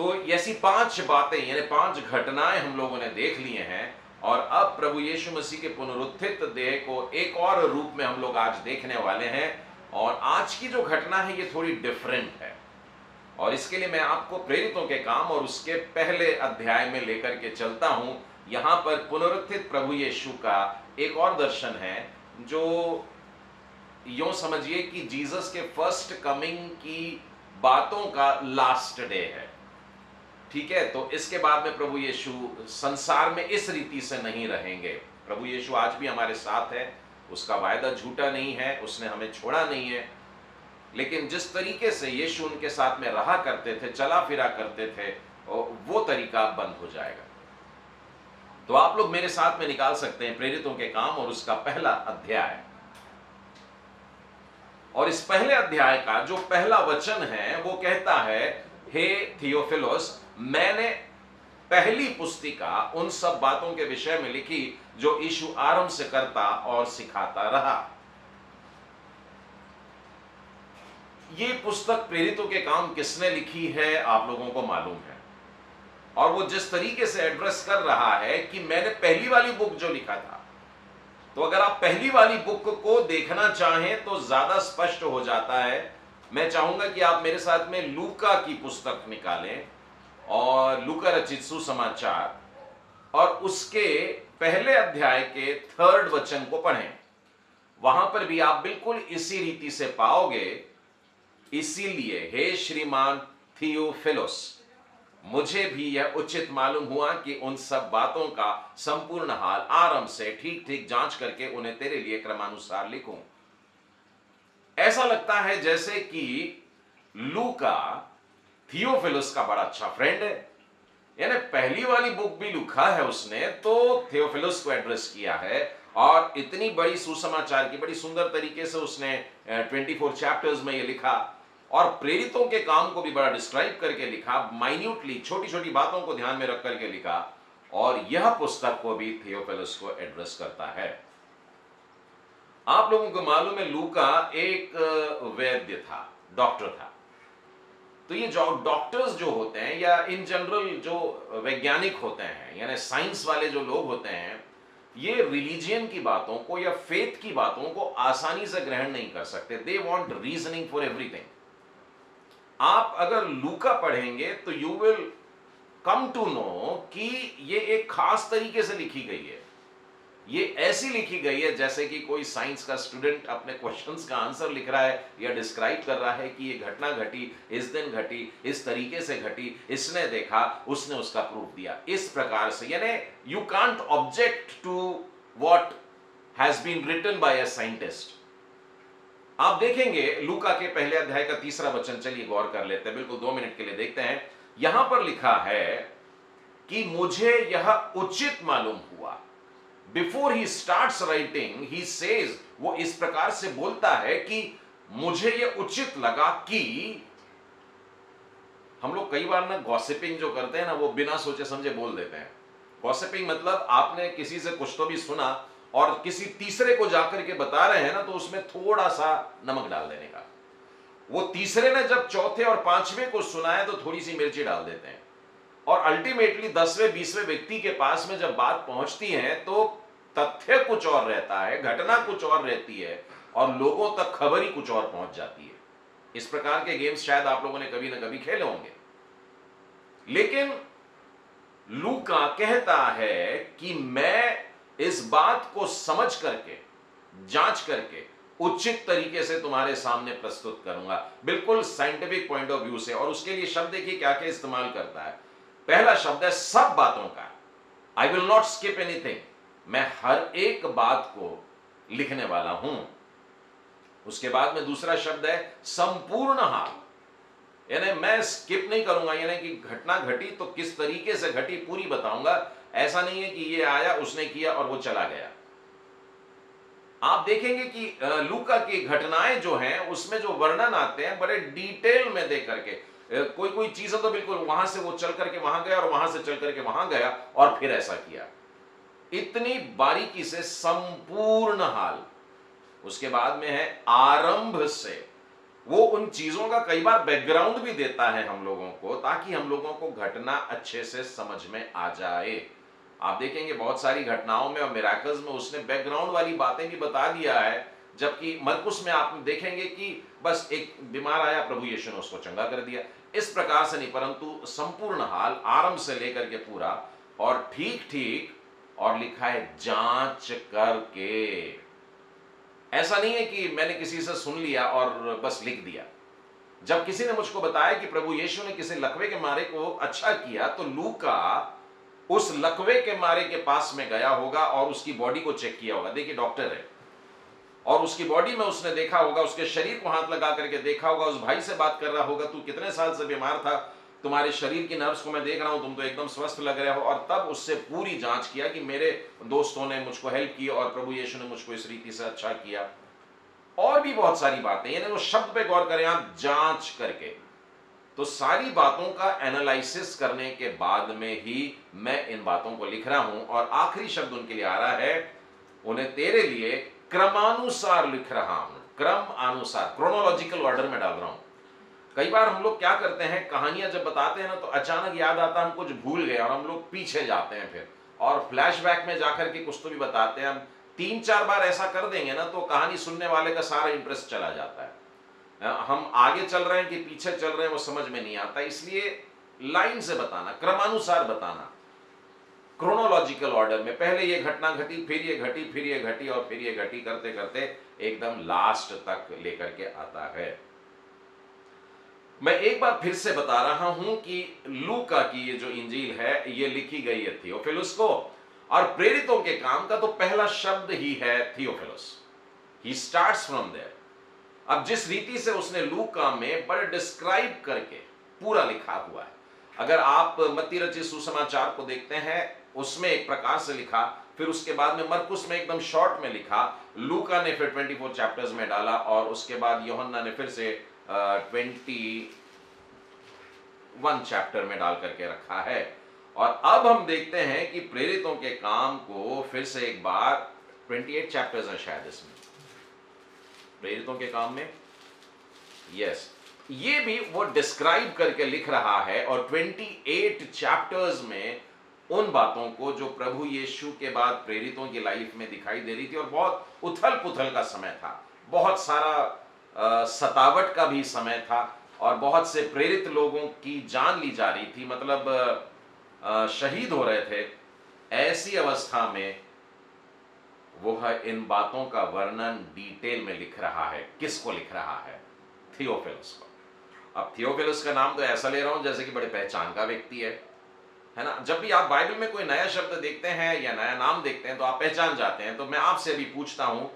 तो ऐसी 5 बातें यानी 5 घटनाएं हम लोगों ने देख लिए हैं और अब प्रभु यीशु मसीह के पुनरुत्थित देह को एक और रूप में हम लोग आज देखने वाले हैं। और आज की जो घटना है ये थोड़ी डिफरेंट है और इसके लिए मैं आपको प्रेरितों के काम और उसके पहले अध्याय में लेकर के चलता हूं। यहां पर पुनरुत्थित प्रभु यीशु का एक और दर्शन है जो यूं समझिए कि जीसस के फर्स्ट कमिंग की बातों का लास्ट डे है। ठीक है, तो इसके बाद में प्रभु यीशु संसार में इस रीति से नहीं रहेंगे। प्रभु यीशु आज भी हमारे साथ है, उसका वायदा झूठा नहीं है, उसने हमें छोड़ा नहीं है। लेकिन जिस तरीके से यीशु उनके साथ में रहा करते थे, चला फिरा करते थे, वो तरीका बंद हो जाएगा। तो आप लोग मेरे साथ में निकाल सकते हैं प्रेरितों के काम और उसका पहला अध्याय। और इस पहले अध्याय का जो पहला वचन है वो कहता है, हे थियोफिलोस, मैंने पहली पुस्तिका उन सब बातों के विषय में लिखी जो यीशु आरंभ से करता और सिखाता रहा। ये पुस्तक प्रेरितों के काम किसने लिखी है आप लोगों को मालूम है। और वो जिस तरीके से एड्रेस कर रहा है कि मैंने पहली वाली बुक जो लिखा था, तो अगर आप पहली वाली बुक को देखना चाहें तो ज्यादा स्पष्ट हो जाता है। मैं चाहूंगा कि आप मेरे साथ में लूका की पुस्तक निकालें और लूका रचित सुसमाचार और उसके पहले अध्याय के 3rd वचन को पढ़ें। वहां पर भी आप बिल्कुल इसी रीति से पाओगे। इसीलिए हे श्रीमान थियोफिलोस, मुझे भी यह उचित मालूम हुआ कि उन सब बातों का संपूर्ण हाल आरंभ से ठीक ठीक जांच करके उन्हें तेरे लिए क्रमानुसार लिखूं। ऐसा लगता है जैसे कि लूका थियोफिलस का बड़ा अच्छा फ्रेंड है, यानी पहली वाली बुक भी लिखा है उसने तो थियोफिलस को एड्रेस किया है। और इतनी बड़ी सुसमाचार की बड़ी सुंदर तरीके से उसने 24 चैप्टर्स में ये लिखा और प्रेरितों के काम को भी बड़ा डिस्क्राइब करके लिखा, माइन्यूटली छोटी छोटी बातों को ध्यान में रख करके लिखा। और यह पुस्तक को भी थियोफिलस को एड्रेस करता है। आप लोगों को मालूम है लूका एक वैद्य था, डॉक्टर था। तो ये जो डॉक्टर्स जो होते हैं या इन जनरल जो वैज्ञानिक होते हैं यानी साइंस वाले जो लोग होते हैं, ये रिलीजियन की बातों को या फेथ की बातों को आसानी से ग्रहण नहीं कर सकते। They want reasoning for everything. आप अगर लूका पढ़ेंगे तो you will come to know कि ये एक खास तरीके से लिखी गई है। ये ऐसी लिखी गई है जैसे कि कोई साइंस का स्टूडेंट अपने क्वेश्चंस का आंसर लिख रहा है या डिस्क्राइब कर रहा है कि ये घटना घटी, इस दिन घटी, इस तरीके से घटी, इसने देखा, उसने उसका प्रूफ दिया। इस प्रकार से यानी you can't object to what has been written by a scientist. आप देखेंगे लूका के पहले अध्याय का 3रा वचन, चलिए गौर कर लेते हैं, बिल्कुल 2 मिनट के लिए देखते हैं। यहां पर लिखा है कि मुझे यह उचित मालूम हुआ। Before he starts writing he says, वो इस प्रकार से बोलता है कि मुझे यह उचित लगा कि। हम लोग कई बार ना गॉसिपिंग जो करते हैं ना वो बिना सोचे समझे बोल देते हैं। गॉसिपिंग मतलब आपने किसी से कुछ तो भी सुना और किसी तीसरे को जाकर के बता रहे हैं ना, तो उसमें थोड़ा सा नमक डाल देने का। वो तीसरे ने जब चौथे और 5वें को सुना है तो थोड़ी सी मिर्ची डाल देते हैं और अल्टीमेटली 10वें 20वें व्यक्ति के पास में जब बात पहुंचती है तो तथ्य कुछ और रहता है, घटना कुछ और रहती है और लोगों तक खबर ही कुछ और पहुंच जाती है। इस प्रकार के गेम्स शायद आप लोगों ने कभी ना कभी खेले होंगे। लेकिन लूका कहता है कि मैं इस बात को समझ करके, जांच करके उचित तरीके से तुम्हारे सामने प्रस्तुत करूंगा, बिल्कुल साइंटिफिक पॉइंट ऑफ व्यू से। और उसके लिए शब्द देखिए क्या क्या इस्तेमाल करता है। पहला शब्द है सब बातों का, I will not skip anything, मैं हर एक बात को लिखने वाला हूं। उसके बाद में दूसरा शब्द है संपूर्ण हाल, यानी मैं स्किप नहीं करूंगा, यानी कि घटना घटी तो किस तरीके से घटी पूरी बताऊंगा। ऐसा नहीं है कि ये आया, उसने किया और वो चला गया। आप देखेंगे कि लूका की घटनाएं जो हैं उसमें जो वर्णन आते हैं बड़े डिटेल में दे करके। कोई कोई चीजें तो बिल्कुल वहां से वो चल करके वहां गया और वहां से चल करके वहां गया और फिर ऐसा किया, इतनी बारीकी से संपूर्ण हाल। उसके बाद में है आरंभ से, वो उन चीजों का कई बार बैकग्राउंड भी देता है हम लोगों को, ताकि हम लोगों को घटना अच्छे से समझ में आ जाए। आप देखेंगे बहुत सारी घटनाओं में और मिराकल्स में उसने बैकग्राउंड वाली बातें भी बता दिया है, जबकि मरकुस में आप देखेंगे कि बस एक बीमार आया, प्रभु यीशु ने उसको चंगा कर दिया। इस प्रकार से नहीं, परंतु संपूर्ण हाल आरंभ से लेकर के पूरा, और ठीक ठीक, और लिखा है जांच करके। ऐसा नहीं है कि मैंने किसी से सुन लिया और बस लिख दिया। जब किसी ने मुझको बताया कि प्रभु यीशु ने किसी लकवे के मारे को अच्छा किया, तो लूका उस लकवे के मारे के पास में गया होगा और उसकी बॉडी को चेक किया होगा। देखिए डॉक्टर है, और उसकी बॉडी में उसने देखा होगा, उसके शरीर को हाथ लगा करके देखा होगा, उस भाई से बात कर रहा होगा, तू कितने साल से बीमार था, तुम्हारे शरीर की नर्व्स को मैं देख रहा हूं, तुम तो एकदम स्वस्थ लग रहे हो। और तब उससे पूरी जांच किया कि मेरे दोस्तों ने मुझको हेल्प की और प्रभु यीशु ने मुझको इस रीति से अच्छा किया। और भी बहुत सारी बातें, यानी वो शब्द पे गौर करें आप, जांच करके। तो सारी बातों का एनालिसिस करने के बाद में ही मैं इन बातों को लिख रहा हूं, और आखिरी शब्द उनके लिए आ रहा है, उन्हें तेरे लिए क्रमानुसार लिख रहा हूं। क्रम अनुसार, क्रोनोलॉजिकल ऑर्डर में डाल रहा हूं। कई बार हम लोग क्या करते हैं, कहानियां जब बताते हैं ना, तो अचानक याद आता है हम कुछ भूल गए और हम लोग पीछे जाते हैं फिर, और फ्लैशबैक में जाकर के कुछ तो भी बताते हैं। हम 3-4 बार ऐसा कर देंगे ना, तो कहानी सुनने वाले का सारा इंटरेस्ट चला जाता है। हम आगे चल रहे हैं कि पीछे चल रहे हैं वो समझ में नहीं आता। इसलिए लाइन से बताना, क्रमानुसार बताना, क्रोनोलॉजिकल ऑर्डर में, पहले ये घटना घटी, फिर ये घटी, फिर ये घटी, और फिर ये घटी, करते करते एकदम लास्ट तक लेकर के आता है। मैं एक बार फिर से बता रहा हूं कि लूका की ये जो इंजील है, ये लिखी गई है थियोफिलुस को, और प्रेरितों के काम का तो पहला शब्द ही है Theophilus. He starts from there. अब जिस रीति से उसने लूका में बड़े डिस्क्राइब करके पूरा लिखा हुआ है, अगर आप मत्ती रचित सुसमाचार को देखते हैं, उसमें एक प्रकार से लिखा, फिर उसके बाद में मरकुस में एकदम शॉर्ट में लिखा, लूका ने फिर 24 चैप्टर्स में डाला, और उसके बाद यूहन्ना ने फिर से 21 चैप्टर में डाल करके रखा है। और अब हम देखते हैं कि प्रेरितों के काम को फिर से एक बार, 28 चैप्टर्स हैं शायद इसमें, प्रेरितों के काम में, यस, ये भी वो डिस्क्राइब करके लिख रहा है। और 28 चैप्टर्स में उन बातों को जो प्रभु यीशु के बाद प्रेरितों की लाइफ में दिखाई दे रही थी, और बहुत उथल पुथल का समय था, बहुत सारा सतावट का भी समय था, और बहुत से प्रेरित लोगों की जान ली जा रही थी, मतलब शहीद हो रहे थे। ऐसी अवस्था में वो है इन बातों का वर्णन डिटेल में लिख रहा है। किसको लिख रहा है? थियोफिलुस को। अब थियोफिलुस का नाम तो ऐसा ले रहा हूं जैसे कि बड़े पहचान का व्यक्ति है ना। जब भी आप बाइबल में कोई नया शब्द देखते हैं या नया नाम देखते हैं तो आप पहचान जाते हैं। तो मैं आपसे भी पूछता हूं,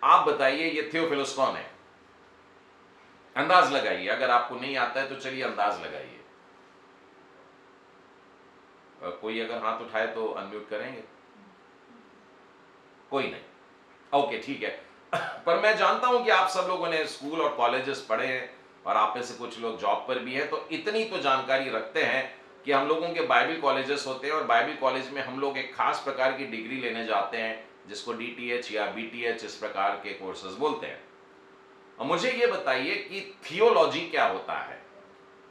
आप बताइए ये थियोफिलुस कौन है? अंदाज लगाइए। अगर आपको नहीं आता है तो चलिए अंदाज लगाइए। कोई अगर हाथ उठाए तो अनम्यूट करेंगे? कोई नहीं, ओके ठीक है। पर मैं जानता हूं कि आप सब लोगों ने स्कूल और कॉलेजेस पढ़े हैं, और आप में से कुछ लोग जॉब पर भी हैं, तो इतनी तो जानकारी रखते हैं कि हम लोगों के बाइबल कॉलेजेस होते हैं, और बाइबल कॉलेज में हम लोग एक खास प्रकार की डिग्री लेने जाते हैं जिसको DTH या BTH इस प्रकार के कोर्सेज बोलते हैं। और मुझे ये बताइए कि थियोलॉजी क्या होता है?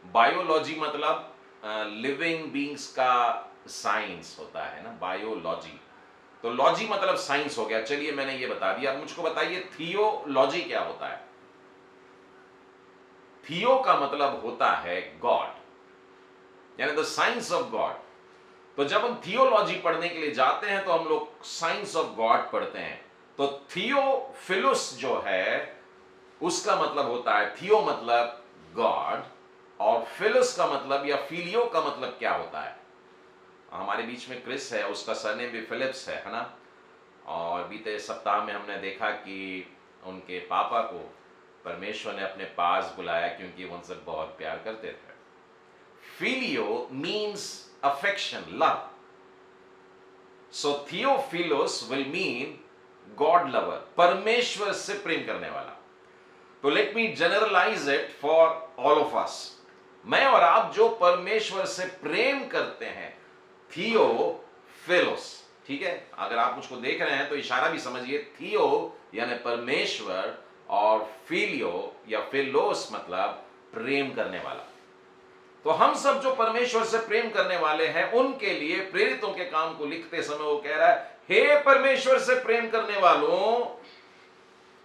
बायोलॉजी मतलब लिविंग बींग्स का साइंस होता है ना, बायोलॉजी। तो लॉजी मतलब साइंस हो गया। चलिए मैंने ये बता दिया। अब मुझको बताइए थियोलॉजी क्या होता है? थियो का मतलब होता है गॉड, यानी द साइंस ऑफ गॉड। तो जब हम थियोलॉजी पढ़ने के लिए जाते हैं तो हम लोग साइंस ऑफ गॉड पढ़ते हैं। तो थियोफिलुस जो है उसका मतलब होता है, थियो मतलब गॉड, और फिलुस का मतलब या फिलियो का मतलब क्या होता है? हमारे बीच में क्रिस है, उसका सरनेम भी फिलिप्स है ना। और बीते सप्ताह में हमने देखा कि उनके पापा को परमेश्वर ने अपने पास बुलाया क्योंकि वो उनसे बहुत प्यार करते थे। Phileo means affection, love. So Theophilus will mean God lover, परमेश्वर से प्रेम करने वाला। तो let me generalize it for all of us. मैं और आप जो परमेश्वर से प्रेम करते हैं, थियोफिलुस, ठीक है। अगर आप मुझको देख रहे हैं तो इशारा भी समझिए, थियो यानी परमेश्वर, और फिलियो या फिलोस मतलब प्रेम करने वाला। तो हम सब जो परमेश्वर से प्रेम करने वाले हैं उनके लिए प्रेरितों के काम को लिखते समय वो कह रहा है, हे परमेश्वर से प्रेम करने वालों।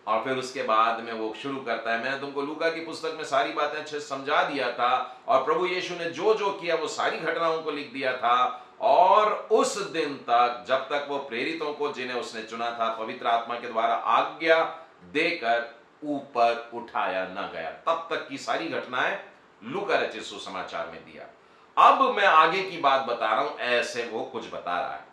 और फिर उसके बाद में वो शुरू करता है, मैंने तुमको लूका की पुस्तक में सारी बातें अच्छे से समझा दिया था और प्रभु यीशु ने जो जो किया वो सारी घटनाओं को लिख दिया था। और उस दिन तक जब तक वो प्रेरितों को जिन्हें उसने चुना था पवित्र आत्मा के द्वारा आज्ञा देकर ऊपर उठाया न गया, तब तक की सारी घटनाएं लूका रचित सुसमाचार में दिया। अब मैं आगे की बात बता रहा हूं, ऐसे वो कुछ बता रहा है।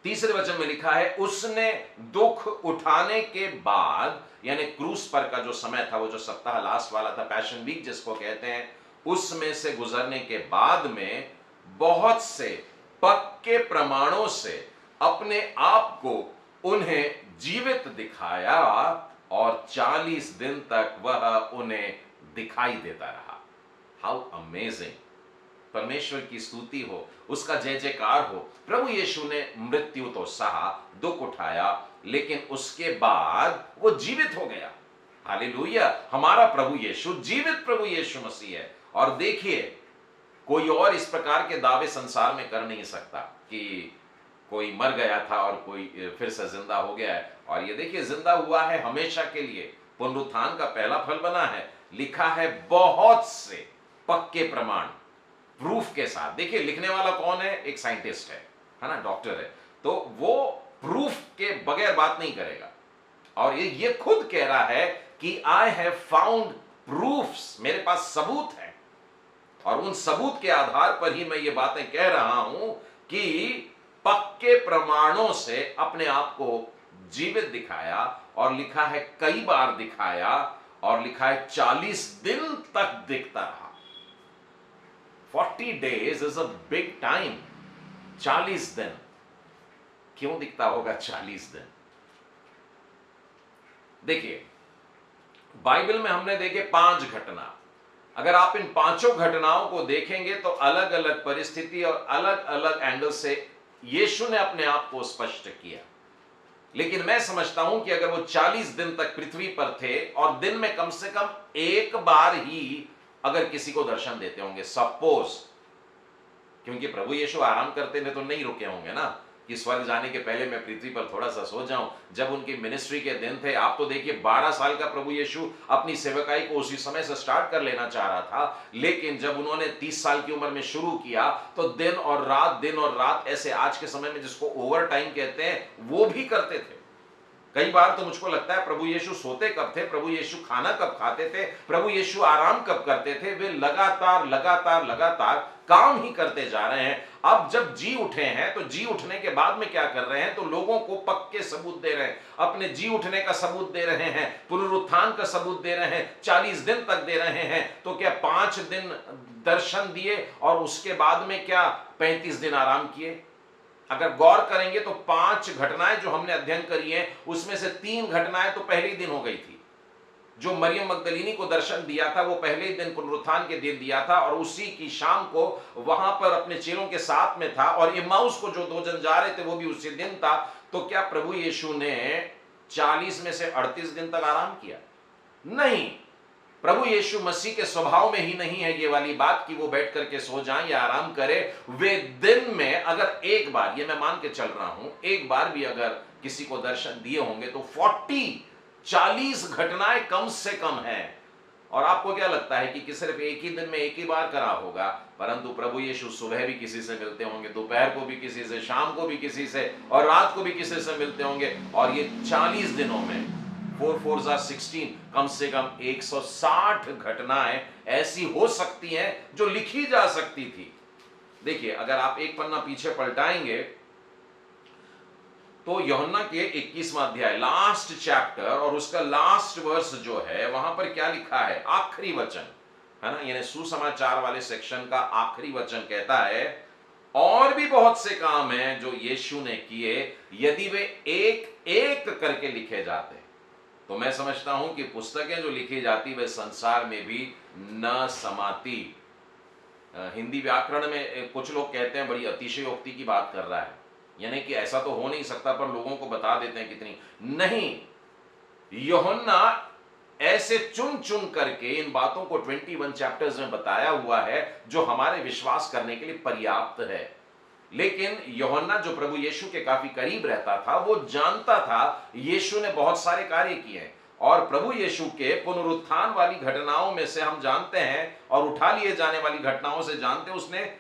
तीसरे वचन में लिखा है, उसने दुख उठाने के बाद, यानी क्रूस पर का जो समय था, वो जो सप्ताह लास्ट वाला था, पैशन वीक जिसको कहते हैं, उसमें से गुजरने के बाद में बहुत से पक्के प्रमाणों से अपने आप को उन्हें जीवित दिखाया और 40 दिन तक वह उन्हें दिखाई देता रहा। How amazing! परमेश्वर की स्तुति हो, उसका जय जयकार हो। प्रभु यीशु ने मृत्यु तो सहा, दुख उठाया, लेकिन उसके बाद वो जीवित हो गया। हालेलुया! हमारा प्रभु यीशु जीवित प्रभु यीशु मसीह है। और देखिए, कोई और इस प्रकार के दावे संसार में कर नहीं सकता कि कोई मर गया था और कोई फिर से जिंदा हो गया है। और ये देखिए, जिंदा हुआ है हमेशा के लिए, पुनरुत्थान का पहला फल बना है। लिखा है बहुत से पक्के प्रमाण, प्रूफ के साथ। देखिए, लिखने वाला कौन है? एक साइंटिस्ट है ना, डॉक्टर है, तो वो प्रूफ के बगैर बात नहीं करेगा। और ये खुद कह रहा है कि आई हैव फाउंड प्रूफ्स, मेरे पास सबूत है, और उन सबूत के आधार पर ही मैं ये बातें कह रहा हूं कि पक्के प्रमाणों से अपने आप को जीवित दिखाया। और लिखा है कई बार दिखाया, और लिखा है 40 दिन तक दिखता रहा। 40 days is a big time। 40 दिन क्यों दिखता होगा 40 दिन? देखिए, बाइबल में हमने देखे 5 घटना। अगर आप इन पांचों घटनाओं को देखेंगे तो अलग अलग परिस्थिति और अलग अलग एंगल से यीशु ने अपने आप को स्पष्ट किया। लेकिन मैं समझता हूं कि अगर वो 40 दिन तक पृथ्वी पर थे और दिन में कम से कम एक बार ही अगर किसी को दर्शन देते होंगे, सपोज, क्योंकि प्रभु यीशु आराम करते थे तो नहीं रुके होंगे ना कि स्वर्ग जाने के पहले मैं पृथ्वी पर थोड़ा सा सो जाऊं। जब उनकी मिनिस्ट्री के दिन थे, आप तो देखिए 12 साल का प्रभु यीशु अपनी सेवकाई को उसी समय से स्टार्ट कर लेना चाह रहा था, लेकिन जब उन्होंने 30 साल की उम्र में शुरू किया तो दिन और रात ऐसे आज के समय में जिसको ओवर टाइम कहते हैं, वो भी करते थे। कई बार तो मुझको लगता है प्रभु यीशु सोते कब थे, प्रभु यीशु खाना कब खाते थे, प्रभु यीशु आराम कब करते थे। वे लगातार काम ही करते जा रहे हैं। अब जब जी उठे हैं तो जी उठने के बाद में क्या कर रहे हैं? तो लोगों को पक्के सबूत दे रहे हैं, अपने जी उठने का सबूत दे रहे हैं, पुनरुत्थान का सबूत दे रहे हैं, 40 दिन तक दे रहे हैं। तो क्या 5 दिन दर्शन दिए और उसके बाद में क्या 35 दिन आराम किए? अगर गौर करेंगे तो 5 घटनाएं जो हमने अध्ययन करी हैं, उसमें से 3 घटनाएं तो पहले ही दिन हो गई थी। जो मरियम मगदलीनी को दर्शन दिया था वो पहले ही दिन पुनरुत्थान के दिन दिया था, और उसी की शाम को वहां पर अपने चेलों के साथ में था, और इम्माउस को जो 2 जन जा रहे थे वो भी उसी दिन था। तो क्या प्रभु यीशु ने 40 में से 38 दिन तक आराम किया? नहीं। प्रभु यीशु मसीह के स्वभाव में ही नहीं है ये वाली बात कि वो बैठ करके सो जाएं या आराम करें। वे दिन में अगर एक बार, ये मैं मान के चल रहा हूं, एक बार भी अगर किसी को दर्शन दिए होंगे तो 40 घटनाएं कम से कम हैं। और आपको क्या लगता है कि सिर्फ एक ही दिन में एक ही बार करा होगा? परंतु प्रभु यीशु सुबह भी किसी से मिलते होंगे, दोपहर को भी किसी से, शाम को भी किसी से, और रात को भी किसी से मिलते होंगे। और ये 40 दिनों में 4 4 16, कम से कम 160 घटनाएं ऐसी हो सकती हैं जो लिखी जा सकती थी। देखिए, अगर आप एक पन्ना पीछे पलटाएंगे तो यूहन्ना के 21वां अध्याय, लास्ट चैप्टर, और उसका लास्ट वर्स जो है, वहां पर क्या लिखा है? आखिरी वचन है ना, यानी सुसमाचार वाले सेक्शन का आखिरी वचन कहता है, और भी बहुत से काम हैं जो यीशु ने किए, यदि वे एक एक करके लिखे जाते। तो मैं समझता हूं कि पुस्तकें जो लिखी जाती वे संसार में भी न समाती। हिंदी व्याकरण में कुछ लोग कहते हैं बड़ी अतिशयोक्ति की बात कर रहा है, यानी कि ऐसा तो हो नहीं सकता, पर लोगों को बता देते हैं कितनी। नहीं, यूहन्ना ऐसे चुन चुन करके इन बातों को 21 चैप्टर्स में बताया हुआ है जो हमारे विश्वास करने के लिए पर्याप्त है। लेकिन यूहन्ना जो प्रभु यीशु के काफी करीब रहता था, वो जानता था यीशु ने बहुत सारे कार्य किए हैं, और प्रभु यीशु के पुनरुत्थान वाली घटनाओं में से हम जानते हैं और उठा लिए जाने वाली घटनाओं से जानते हैं, उसने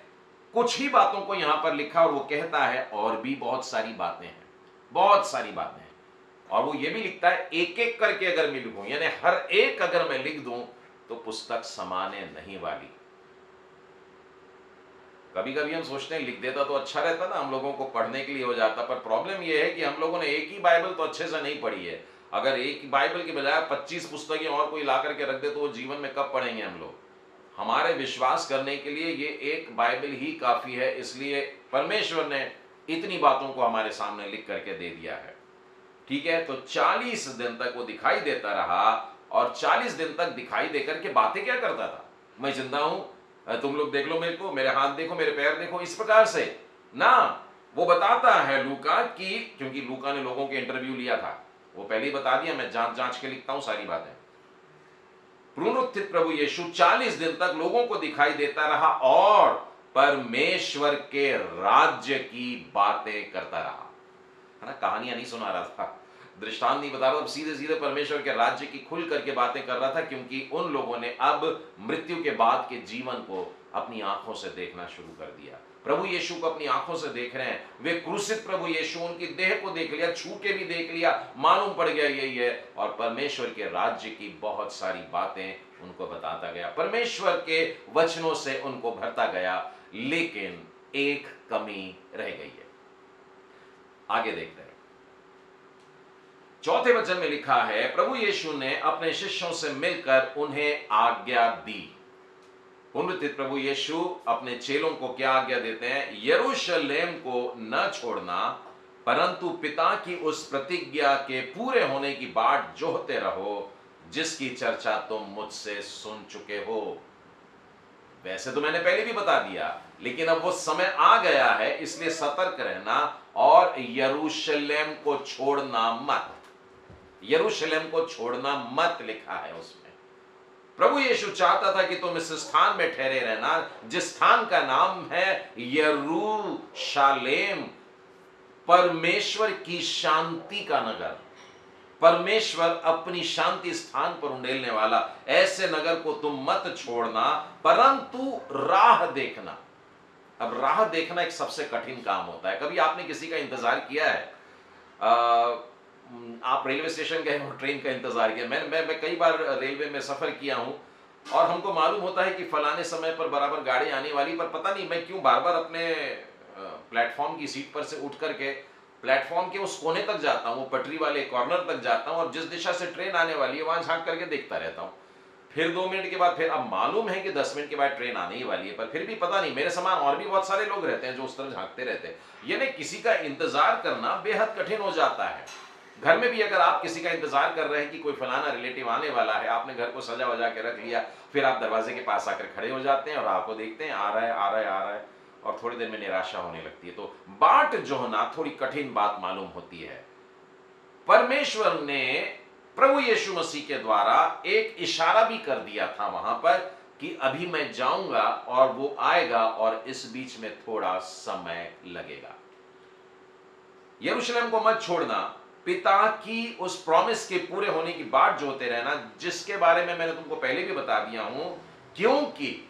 कुछ ही बातों को यहां पर लिखा और वो कहता है और भी बहुत सारी बातें हैं, बहुत सारी बातें हैं। और वो ये भी लिखता है एक एक करके अगर मैं लिखूं, यानी हर एक अगर मैं लिख दूं तो पुस्तक समाने नहीं वाली। कभी कभी हम सोचते हैं लिख देता तो अच्छा रहता ना, हम लोगों को पढ़ने के लिए हो जाता, पर प्रॉब्लम यह है कि हम लोगों ने एक ही बाइबल तो अच्छे से नहीं पढ़ी है। अगर एक बाइबल के बजाय 25 पुस्तकें और कोई ला करके रख दे तो वो जीवन में कब पढ़ेंगे हम लोग। हमारे विश्वास करने के लिए ये एक बाइबल ही काफी है, इसलिए परमेश्वर ने इतनी बातों को हमारे सामने लिख करके दे दिया है। ठीक है, तो 40 दिन तक वो दिखाई देता रहा, और 40 दिन तक दिखाई देकर के बातें क्या करता था? मैं जिंदा हूं, तुम लोग देख लो मेरे को, मेरे हाथ देखो, मेरे पैर देखो, इस प्रकार से ना वो बताता है लूका की, क्योंकि लूका ने लोगों के इंटरव्यू लिया था, वो पहले ही बता दिया, मैं जांच जांच के लिखता हूं सारी बातें। पुनरुत्थित प्रभु यीशु 40 दिन तक लोगों को दिखाई देता रहा और परमेश्वर के राज्य की बातें करता रहा, है ना। कहानियां नहीं सुना रहा था, दृष्टांत नहीं बता रहा था, सीधे सीधे परमेश्वर के राज्य की खुल करके बातें कर रहा था, क्योंकि उन लोगों ने अब मृत्यु के बाद के जीवन को अपनी आंखों से देखना शुरू कर दिया। प्रभु यीशु को अपनी आंखों से देख रहे हैं, वे क्रूसित प्रभु यीशु, उनकी देह को देख लिया, छू के भी देख लिया, मालूम पड़ गया यही है, और परमेश्वर के राज्य की बहुत सारी बातें उनको बताता गया, परमेश्वर के वचनों से उनको भरता गया। लेकिन एक कमी रह गई है। आगे देखते हैं, चौथे वचन में लिखा है, प्रभु यीशु ने अपने शिष्यों से मिलकर उन्हें आज्ञा दी। पुनरुत्थित प्रभु यीशु अपने चेलों को क्या आज्ञा देते हैं? यरूशलेम को न छोड़ना, परंतु पिता की उस प्रतिज्ञा के पूरे होने की बाट जोहते रहो, जिसकी चर्चा तुम मुझसे सुन चुके हो। वैसे तो मैंने पहले भी बता दिया, लेकिन अब वो समय आ गया है, इसलिए सतर्क रहना, और यरूशलेम को छोड़ना मत। यरूशलेम को छोड़ना मत लिखा है उसमें। प्रभु यीशु चाहता था कि तुम इस स्थान में ठहरे रहना, जिस स्थान का नाम है यरूशलेम, परमेश्वर की शांति का नगर, परमेश्वर अपनी शांति स्थान पर उंडेलने वाला, ऐसे नगर को तुम मत छोड़ना, परंतु राह देखना। अब राह देखना एक सबसे कठिन काम होता है। कभी आपने किसी का इंतजार किया है? आप रेलवे स्टेशन गए हो, ट्रेन का इंतजार किया। मैं कई बार रेलवे में सफर किया हूं, और हमको मालूम होता है कि फलाने समय पर बराबर गाड़ी आने वाली, पर पता नहीं मैं क्यों बार बार अपने प्लेटफॉर्म की सीट पर से उठ करके प्लेटफॉर्म के उस कोने तक जाता हूँ, पटरी वाले कॉर्नर तक जाता हूँ, और जिस दिशा से ट्रेन आने वाली है वहां झांक करके देखता रहता हूँ। फिर 2 मिनट के बाद, फिर अब मालूम है कि 10 मिनट के बाद ट्रेन आने ही वाली है, पर फिर भी पता नहीं, मेरे समान और भी बहुत सारे लोग रहते हैं जो उस तरह झांकते रहते हैं। यानी किसी का इंतजार करना बेहद कठिन हो जाता है। घर में भी अगर आप किसी का इंतजार कर रहे हैं कि कोई फलाना रिलेटिव आने वाला है, आपने घर को सजा वजा के रख लिया, फिर आप दरवाजे के पास आकर खड़े हो जाते हैं और आपको देखते हैं आ रहा है आ रहा है आ रहा है, और थोड़ी देर में निराशा होने लगती है। तो बाट जोहना थोड़ी कठिन बात मालूम होती है। परमेश्वर ने प्रभु यीशु मसीह के द्वारा एक इशारा भी कर दिया था वहां पर कि अभी मैं जाऊंगा और वो आएगा, और इस बीच में थोड़ा समय लगेगा। यरूशलेम को मत छोड़ना, पिता की उस प्रॉमिस के पूरे होने की बात जोते रहना, जिसके बारे में मैंने तुमको पहले भी बता दिया हूं। क्योंकि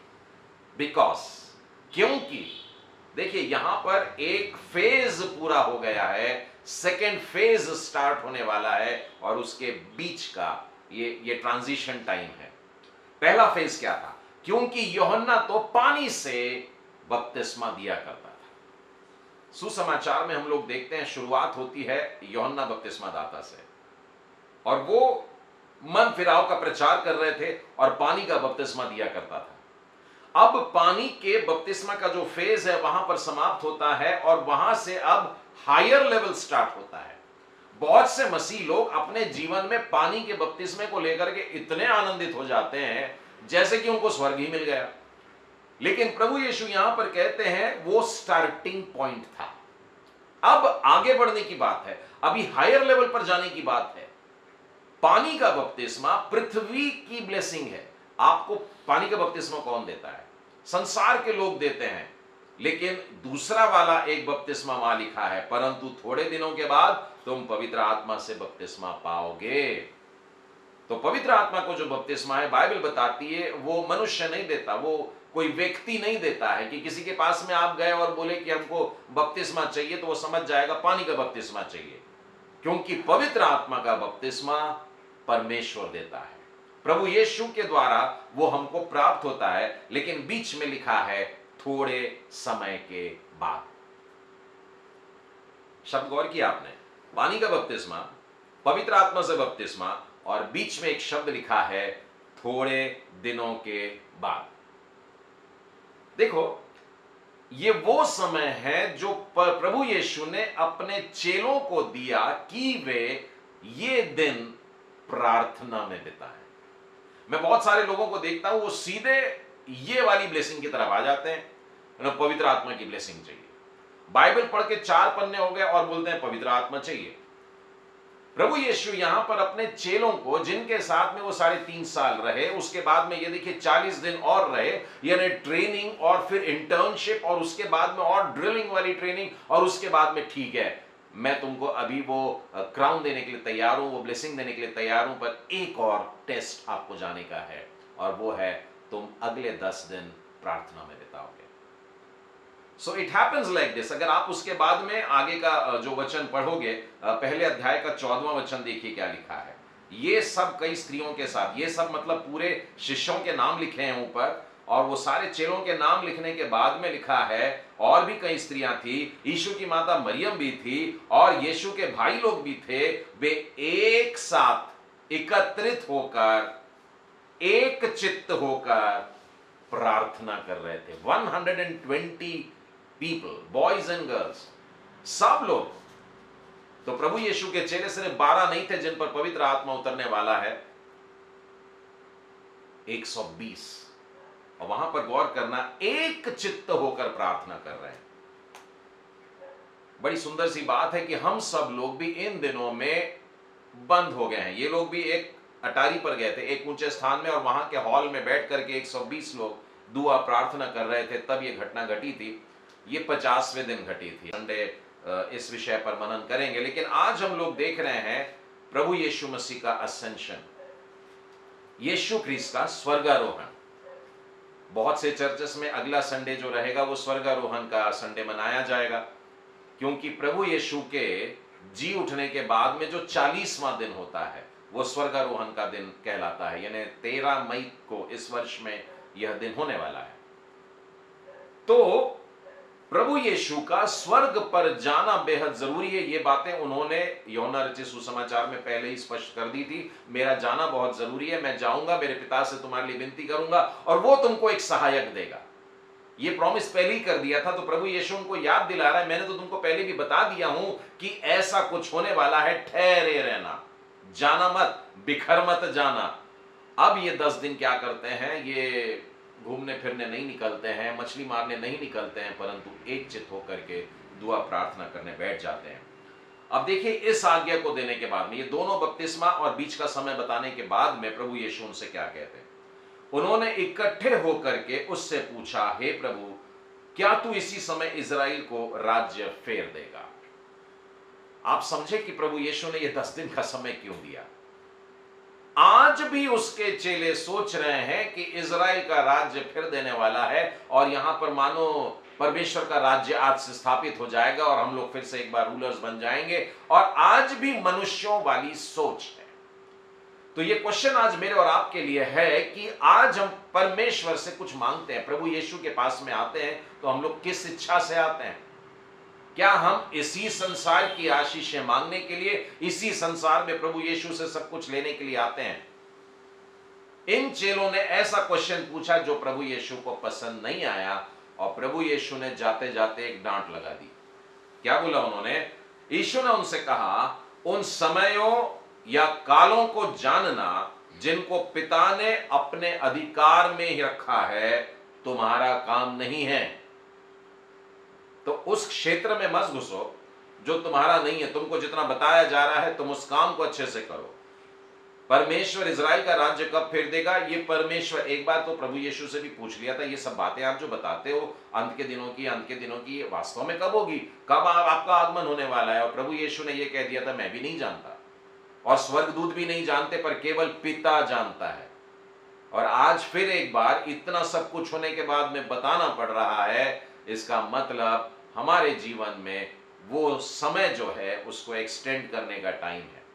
देखिए यहां पर एक फेज पूरा हो गया है, सेकेंड फेज स्टार्ट होने वाला है, और उसके बीच का ये ट्रांजिशन टाइम है। पहला फेज क्या था? क्योंकि यूहन्ना तो पानी से बपतिस्मा दिया करता था। सुसमाचार में हम लोग देखते हैं शुरुआत होती है यूहन्ना बपतिस्मा दाता से, और वो मन फिराव का प्रचार कर रहे थे और पानी का बपतिस्मा दिया करता था। अब पानी के बपतिस्मा का जो फेज है वहां पर समाप्त होता है, और वहां से अब हायर लेवल स्टार्ट होता है। बहुत से मसीह लोग अपने जीवन में पानी के बपतिस्मे को लेकर के इतने आनंदित हो जाते हैं जैसे कि उनको स्वर्ग ही मिल गया। लेकिन प्रभु यीशु यहां पर कहते हैं वो स्टार्टिंग पॉइंट था, अब आगे बढ़ने की बात है, अभी हायर लेवल पर जाने की बात है। पानी का बपतिस्मा पृथ्वी की ब्लेसिंग है। आपको पानी का बपतिस्मा कौन देता है? संसार के लोग देते हैं। लेकिन दूसरा वाला एक बपतिस्मा वहां लिखा है, परंतु थोड़े दिनों के बाद तुम पवित्र आत्मा से बपतिस्मा पाओगे। तो पवित्र आत्मा को जो बपतिस्मा है, बाइबल बताती है वो मनुष्य नहीं देता, वो कोई व्यक्ति नहीं देता है कि किसी के पास में आप गए और बोले कि हमको बपतिस्मा चाहिए, तो वो समझ जाएगा पानी का बपतिस्मा चाहिए। क्योंकि पवित्र आत्मा का बपतिस्मा परमेश्वर देता है, प्रभु यीशु के द्वारा वो हमको प्राप्त होता है। लेकिन बीच में लिखा है थोड़े समय के बाद। शब्द गौर किया आपने? पानी का बपतिस्मा, पवित्र आत्मा से बपतिस्मा, और बीच में एक शब्द लिखा है थोड़े दिनों के बाद। देखो, ये वो समय है जो प्रभु यीशु ने अपने चेलों को दिया कि वे ये दिन प्रार्थना में बिताएं। मैं बहुत सारे लोगों को देखता हूं, वो सीधे ये वाली ब्लेसिंग की तरफ आ जाते हैं, उन्हें पवित्र आत्मा की ब्लेसिंग चाहिए। बाइबल पढ़ के 4 पन्ने हो गए और बोलते हैं पवित्र आत्मा चाहिए। प्रभु यीशु यहां पर अपने चेलों को, जिनके साथ में वो 3.5 साल रहे, उसके बाद में ये देखिए 40 दिन और रहे, यानी ट्रेनिंग और फिर इंटर्नशिप और उसके बाद में और ड्रिलिंग वाली ट्रेनिंग, और उसके बाद में ठीक है मैं तुमको अभी वो क्राउन देने के लिए तैयार हूं, वो ब्लेसिंग देने के लिए तैयार हूं, पर एक और टेस्ट आपको जाने का है, और वो है तुम अगले 10 दिन प्रार्थना में बिताओगे। So it happens like this. अगर आप उसके बाद में आगे का जो वचन पढ़ोगे, पहले अध्याय का 14वां वचन देखिए क्या लिखा है। ये सब कई स्त्रियों के साथ, ये सब मतलब पूरे शिष्यों के नाम लिखे हैं ऊपर, और वो सारे चेलों के नाम लिखने के बाद में लिखा है और भी कई स्त्रियां थी, यीशु की माता मरियम भी थी और यीशु के भाई लोग भी थे। वे एक साथ एकत्रित होकर, एक चित्त होकर प्रार्थना कर रहे थे। 120 पीपल, बॉयज एंड गर्ल्स, सब लोग। तो प्रभु यीशु के चेले सिर्फ 12 नहीं थे जिन पर पवित्र आत्मा उतरने वाला है, 120। और वहां पर गौर करना, एक चित्त होकर प्रार्थना कर रहे हैं। बड़ी सुंदर सी बात है कि हम सब लोग भी इन दिनों में बंद हो गए हैं। ये लोग भी एक अटारी पर गए थे, एक ऊंचे स्थान में, और वहां के हॉल में बैठ करके 120 लोग दुआ प्रार्थना कर रहे थे, तब ये घटना घटी थी। ये 50वें दिन घटी थी। संडे इस विषय पर मनन करेंगे, लेकिन आज हम लोग देख रहे हैं प्रभु यीशु मसीह का असेंशन, यीशु ख्रीस्त का स्वर्गारोहण। बहुत से चर्चेस में अगला संडे जो रहेगा वो स्वर्गारोहण का संडे मनाया जाएगा, क्योंकि प्रभु यीशु के जी उठने के बाद में जो 40वां दिन होता है वो स्वर्गारोहण का दिन कहलाता है। यानी 13 मई को इस वर्ष में यह दिन होने वाला है। तो प्रभु यीशु का स्वर्ग पर जाना बेहद जरूरी है। ये बातें उन्होंने यूहन्ना रचित सुसमाचार में पहले ही स्पष्ट कर दी थी। मेरा जाना बहुत जरूरी है, मैं जाऊंगा, मेरे पिता से तुम्हारे लिए विनती करूंगा और वो तुमको एक सहायक देगा। ये प्रॉमिस पहले ही कर दिया था। तो प्रभु यीशु उनको याद दिला रहा है, मैंने तो तुमको पहले भी बता दिया हूं कि ऐसा कुछ होने वाला है, ठहरे रहना, जाना मत, बिखर मत जाना। अब ये 10 दिन क्या करते हैं, ये घूमने फिरने नहीं निकलते हैं, मछली मारने नहीं निकलते हैं, परंतु एक चित्त होकर के दुआ प्रार्थना करने बैठ जाते हैं। अब देखिए, इस आज्ञा को देने के बाद में, ये दोनों बपतिस्मा और बीच का समय बताने के बाद में प्रभु यीशु उनसे क्या कहते हैं। उन्होंने इकट्ठे होकर के उससे पूछा, हे प्रभु, क्या तू इसी समय इजराइल को राज्य फेर देगा? आप समझे कि प्रभु यीशु ने यह 10 दिन का समय क्यों दिया। आज भी उसके चेले सोच रहे हैं कि इजराइल का राज्य फिर देने वाला है और यहां पर मानो परमेश्वर का राज्य आज से स्थापित हो जाएगा और हम लोग फिर से एक बार रूलर्स बन जाएंगे। और आज भी मनुष्यों वाली सोच है। तो ये क्वेश्चन आज मेरे और आपके लिए है कि आज हम परमेश्वर से कुछ मांगते हैं, प्रभु यीशु के पास में आते हैं, तो हम लोग किस इच्छा से आते हैं? क्या हम इसी संसार की आशीषें मांगने के लिए, इसी संसार में प्रभु यीशु से सब कुछ लेने के लिए आते हैं? इन चेलों ने ऐसा क्वेश्चन पूछा जो प्रभु यीशु को पसंद नहीं आया और प्रभु यीशु ने जाते जाते एक डांट लगा दी। क्या बोला उन्होंने? यीशु ने उनसे कहा, उन समयों या कालों को जानना जिनको पिता ने अपने अधिकार में ही रखा है तुम्हारा काम नहीं है। तो उस क्षेत्र में मत घुसो जो तुम्हारा नहीं है। तुमको जितना बताया जा रहा है तुम उस काम को अच्छे से करो। परमेश्वर इजराइल का राज्य कब फेर देगा? ये परमेश्वर, एक बार तो प्रभु यीशु से भी पूछ लिया था, ये सब बातें आप जो बताते हो अंत के दिनों की, ये वास्तव में कब होगी? कब आपका आगमन होने वाला है? और प्रभु यीशु ने ये कह दिया था, मैं भी नहीं जानता और स्वर्गदूत भी नहीं जानते, पर केवल पिता जानता है। और आज फिर एक बार इतना सब कुछ होने के बाद में बताना पड़ रहा है, इसका मतलब हमारे जीवन में वो समय जो है उसको एक्सटेंड करने का टाइम है।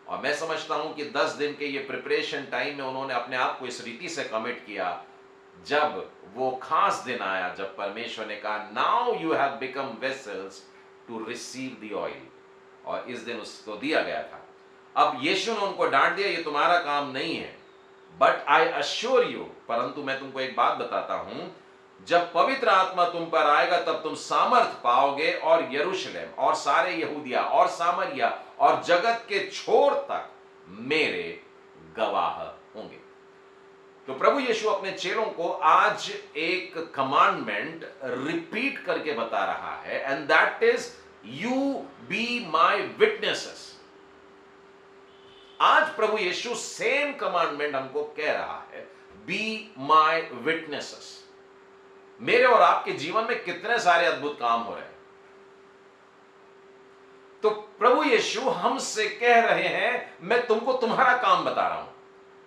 और मैं समझता हूं कि 10 दिन के ये प्रिपरेशन टाइम में उन्होंने अपने आप को इस रीति से कमिट किया, जब वो खास दिन आया जब परमेश्वर ने कहा, now you have become vessels to receive the oil, और इस दिन उसको दिया गया था। अब यीशु ने उनको डांट दिया, ये तुम्हारा काम नहीं है, बट आई अश्योर यू, परंतु मैं तुमको एक बात बताता हूं, जब पवित्र आत्मा तुम पर आएगा तब तुम सामर्थ पाओगे, और यरूशलेम और सारे यहूदिया और सामरिया और जगत के छोर तक मेरे गवाह होंगे। तो प्रभु यीशु अपने चेलों को आज एक कमांडमेंट रिपीट करके बता रहा है, and that is you be my witnesses. आज प्रभु यीशु सेम कमांडमेंट हमको कह रहा है, बी माय विटनेसेस। मेरे और आपके जीवन में कितने सारे अद्भुत काम हो रहे हैं, तो प्रभु यीशु हमसे कह रहे हैं, मैं तुमको तुम्हारा काम बता रहा हूं।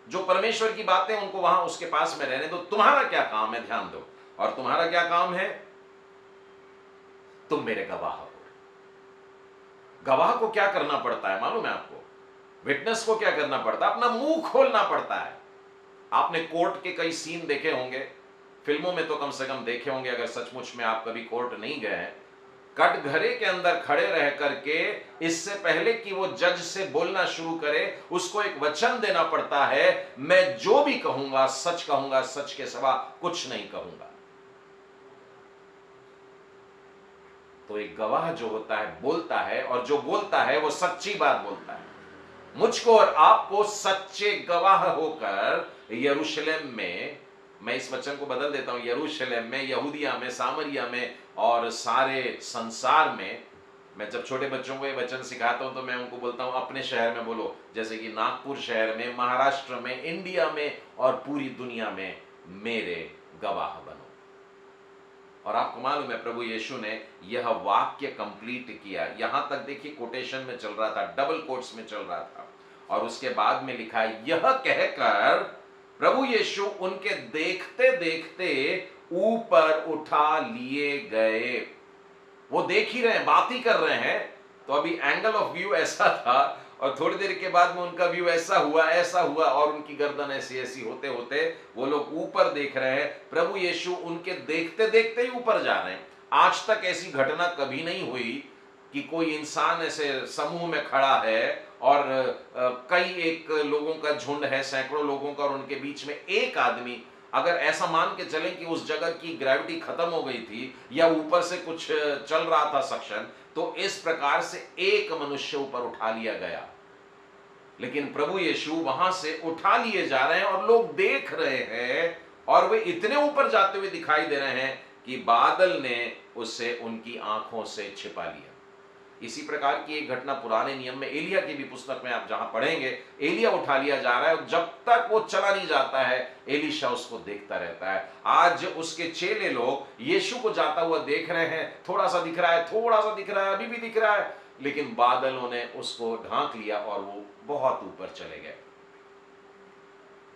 जो परमेश्वर की बातें उनको वहां उसके पास में रहने दो, तुम्हारा क्या काम है ध्यान दो। और तुम्हारा क्या काम है? तुम मेरे गवाह हो। गवाह को क्या करना पड़ता है मालूम है आपको? विटनेस को क्या करना पड़ता है? अपना मुंह खोलना पड़ता है। आपने कोर्ट के कई सीन देखे होंगे, फिल्मों में तो कम से कम देखे होंगे, अगर सचमुच में आप कभी कोर्ट नहीं गए हैं। कटघरे के अंदर खड़े रह करके, इससे पहले कि वो जज से बोलना शुरू करे, उसको एक वचन देना पड़ता है, मैं जो भी कहूंगा, सच के सिवा कुछ नहीं कहूंगा। तो एक गवाह जो होता है बोलता है, और जो बोलता है वो सच्ची बात बोलता है। मुझको और आपको सच्चे गवाह होकर यरूशलेम में, मैं इस वचन को बदल देता हूं, यरूशलेम में, यहूदिया में, सामरिया में और सारे संसार में। मैं जब छोटे बच्चों को ये वचन सिखाता हूं तो मैं उनको बोलता हूं, अपने शहर में बोलो, जैसे कि नागपुर शहर में, महाराष्ट्र में, इंडिया में और पूरी दुनिया में मेरे गवाह बनो। और आपको मालूम है प्रभु यीशु ने यह वाक्य कंप्लीट किया। यहां तक देखिए कोटेशन में चल रहा था, डबल कोट्स में चल रहा था, और उसके बाद में लिखा है, यह कहकर प्रभु यीशु उनके देखते देखते ऊपर उठा लिए गए। वो देख ही रहे हैं, बात ही कर रहे हैं। तो अभी एंगल ऑफ व्यू ऐसा था, और थोड़ी देर के बाद में उनका व्यू ऐसा हुआ, और उनकी गर्दन ऐसी ऐसी होते होते वो लोग ऊपर देख रहे हैं। प्रभु यीशु उनके देखते देखते ही ऊपर जा रहे हैं। आज तक ऐसी घटना कभी नहीं हुई कि कोई इंसान ऐसे समूह में खड़ा है और कई एक लोगों का झुंड है, सैकड़ों लोगों का, और उनके बीच में एक आदमी, अगर ऐसा मान के चलें कि उस जगह की ग्रेविटी खत्म हो गई थी या ऊपर से कुछ चल रहा था सक्शन, तो इस प्रकार से एक मनुष्य ऊपर उठा लिया गया। लेकिन प्रभु यीशु वहां से उठा लिए जा रहे हैं और लोग देख रहे हैं, और वे इतने ऊपर जाते हुए दिखाई दे रहे हैं कि बादल ने उसे उनकी आंखों से छिपा लिया। इसी प्रकार की एक घटना पुराने नियम में एलिया की भी पुस्तक में आप जहां पढ़ेंगे, एलिया उठा लिया जा रहा है, और जब तक वो चला नहीं जाता है एलीशा उसको देखता रहता है। आज उसके चेले लोग यीशु को जाता हुआ देख रहे हैं, थोड़ा सा दिख रहा है, अभी भी दिख रहा है, लेकिन बादलों ने उसको ढांक लिया और वो बहुत ऊपर चले गए।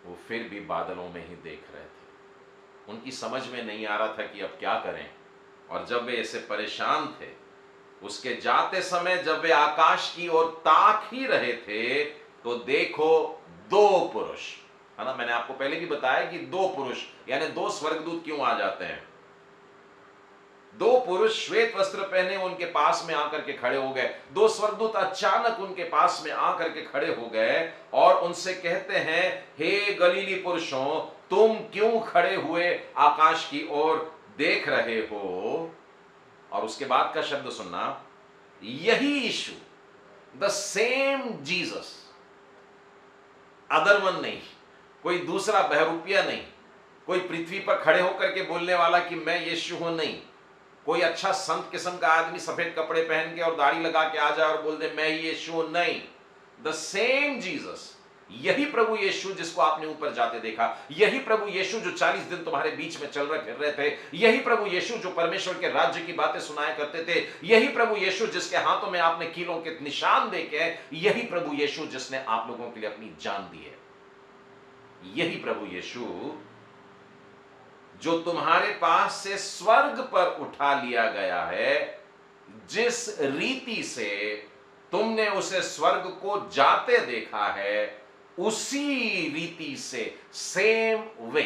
वो फिर भी बादलों में ही देख रहे थे। उनकी समझ में नहीं आ रहा था कि अब क्या करें। और जब वे ऐसे परेशान थे, उसके जाते समय जब वे आकाश की ओर ताक ही रहे थे, तो देखो दो पुरुष, है ना, मैंने आपको पहले भी बताया कि दो पुरुष यानी दो स्वर्गदूत क्यों आ जाते हैं। दो पुरुष श्वेत वस्त्र पहने उनके पास में आकर के खड़े हो गए। दो स्वर्गदूत अचानक उनके पास में आकर के खड़े हो गए और उनसे कहते हैं, हे गलीली पुरुषों, तुम क्यों खड़े हुए आकाश की ओर देख रहे हो? और उसके बाद का शब्द सुनना, यही यीशु, the same Jesus, other one नहीं, कोई दूसरा बहरूपिया नहीं, कोई पृथ्वी पर खड़े होकर के बोलने वाला कि मैं यीशु हूं नहीं, कोई अच्छा संत किस्म का आदमी सफेद कपड़े पहन के और दाढ़ी लगा के आ जाए और बोल दे मैं यीशु हूं नहीं। द सेम जीसस यही प्रभु यीशु जिसको आपने ऊपर जाते देखा, यही प्रभु यीशु जो 40 दिन तुम्हारे बीच में चल रहे फिर रहे थे, यही प्रभु यीशु जो परमेश्वर के राज्य की बातें सुनाया करते थे, यही प्रभु यीशु जिसके हाथों में आपने कीलों के निशान देखे, यही प्रभु यीशु जिसने आप लोगों के लिए अपनी जान दी है, यही प्रभु यीशु जो तुम्हारे पास से स्वर्ग पर उठा लिया गया है, जिस रीति से तुमने उसे स्वर्ग को जाते देखा है, उसी रीति से, सेम वे,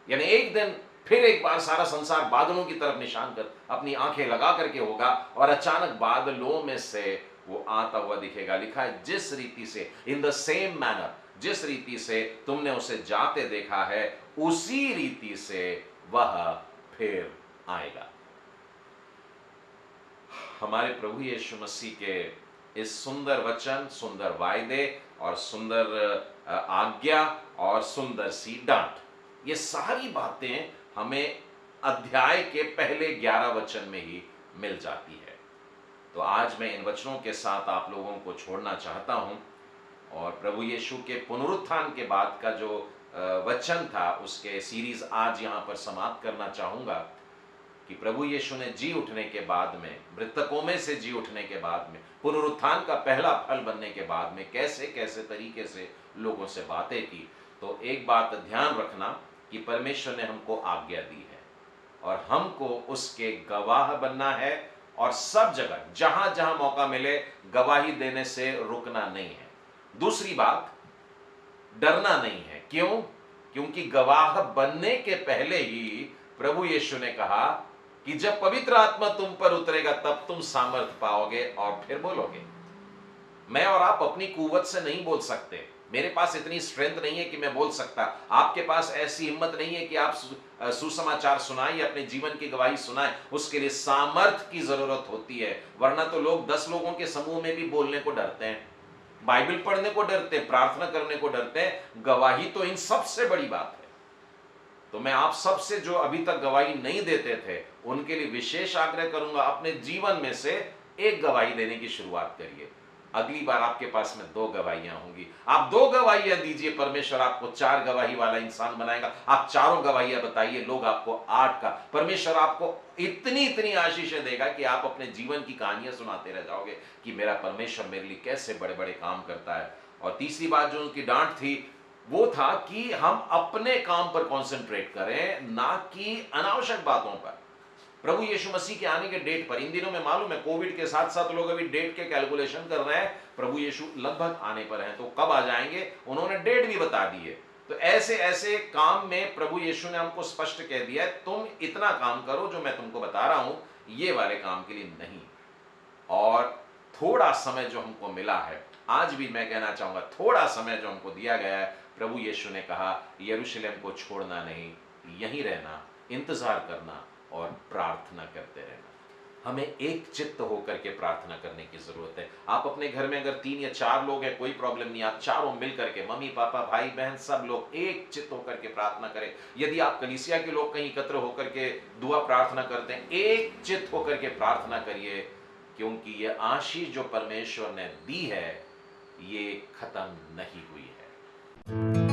यानी एक दिन फिर एक बार सारा संसार बादलों की तरफ निशान कर अपनी आंखें लगा करके होगा और अचानक बादलों में से वो आता हुआ दिखेगा। लिखा है जिस रीति से, इन द सेम मैनर, जिस रीति से तुमने उसे जाते देखा है, उसी रीति से वह फिर आएगा। हमारे प्रभु यीशु मसीह के इस सुंदर वचन, सुंदर वायदे और सुंदर आज्ञा और सुंदर सी डांट, ये सारी बातें हमें अध्याय के पहले 11 वचन में ही मिल जाती है। तो आज मैं इन वचनों के साथ आप लोगों को छोड़ना चाहता हूं और प्रभु यीशु के पुनरुत्थान के बाद का जो वचन था उसके सीरीज आज यहां पर समाप्त करना चाहूंगा कि प्रभु यीशु ने जी उठने के बाद में, मृतकों में से जी उठने के बाद में, पुनरुत्थान का पहला फल बनने के बाद में कैसे कैसे तरीके से लोगों से बातें की। तो एक बात ध्यान रखना कि परमेश्वर ने हमको आज्ञा दी है और हमको उसके गवाह बनना है और सब जगह जहां जहां मौका मिले गवाही देने से रुकना नहीं है। दूसरी बात, डरना नहीं है। क्यों? क्योंकि गवाह बनने के पहले ही प्रभु यीशु ने कहा कि जब पवित्र आत्मा तुम पर उतरेगा तब तुम सामर्थ पाओगे और फिर बोलोगे। मैं और आप अपनी कुव्वत से नहीं बोल सकते, मेरे पास इतनी स्ट्रेंथ नहीं है कि मैं बोल सकता, आपके पास ऐसी हिम्मत नहीं है कि आप सुसमाचार सुनाएं या अपने जीवन की गवाही सुनाएं। उसके लिए सामर्थ की जरूरत होती है, वरना तो लोग 10 लोगों के समूह में भी बोलने को डरते हैं, बाइबल पढ़ने को डरते हैं, प्रार्थना करने को डरते हैं। गवाही तो इन सबसे बड़ी बात है। तो मैं आप सबसे जो अभी तक गवाही नहीं देते थे उनके लिए विशेष आग्रह करूंगा, अपने जीवन में से एक गवाही देने की शुरुआत करिए। अगली बार आपके पास में 2 गवाहियां होंगी, आप 2 गवाहियां दीजिए, परमेश्वर आपको 4 गवाही वाला इंसान बनाएगा। आप चारों गवाहियां बताइए, लोग आपको 8 का, परमेश्वर आपको इतनी आशीषें देगा कि आप अपने जीवन की कहानियां सुनाते रह जाओगे कि मेरा परमेश्वर मेरे लिए कैसे बड़े बड़े काम करता है। और तीसरी बात जो उनकी डांट थी वो था कि हम अपने काम पर कॉन्सेंट्रेट करें, ना कि अनावश्यक बातों पर। प्रभु यीशु मसीह के आने के डेट पर, इन दिनों में मालूम है कोविड के साथ साथ लोग अभी डेट के कैलकुलेशन कर रहे हैं, प्रभु यीशु लगभग आने पर हैं, तो कब आ जाएंगे उन्होंने डेट भी बता दी है। तो ऐसे ऐसे काम में प्रभु यीशु ने हमको स्पष्ट कह दिया है, तुम इतना काम करो जो मैं तुमको बता रहा हूं, ये वाले काम के लिए नहीं। और थोड़ा समय जो हमको मिला है, आज भी मैं कहना चाहूंगा, थोड़ा समय जो हमको दिया गया है, प्रभु यीशु ने कहा यरूशलेम को छोड़ना नहीं, यहीं रहना, इंतजार करना और प्रार्थना करते रहना। हमें एक चित्त होकर के प्रार्थना करने की जरूरत है। आप अपने घर में अगर 3 या 4 लोग हैं, कोई प्रॉब्लम नहीं, आप चारों मिल करके, मम्मी पापा भाई बहन सब लोग एक चित्त होकर के प्रार्थना करें। यदि आप कलीसिया के लोग कहीं एकत्र होकर के दुआ प्रार्थना करते हैं, एक चित्त होकर के प्रार्थना करिए, क्योंकि ये आशीष जो परमेश्वर ने दी है ये खत्म नहीं हुई है।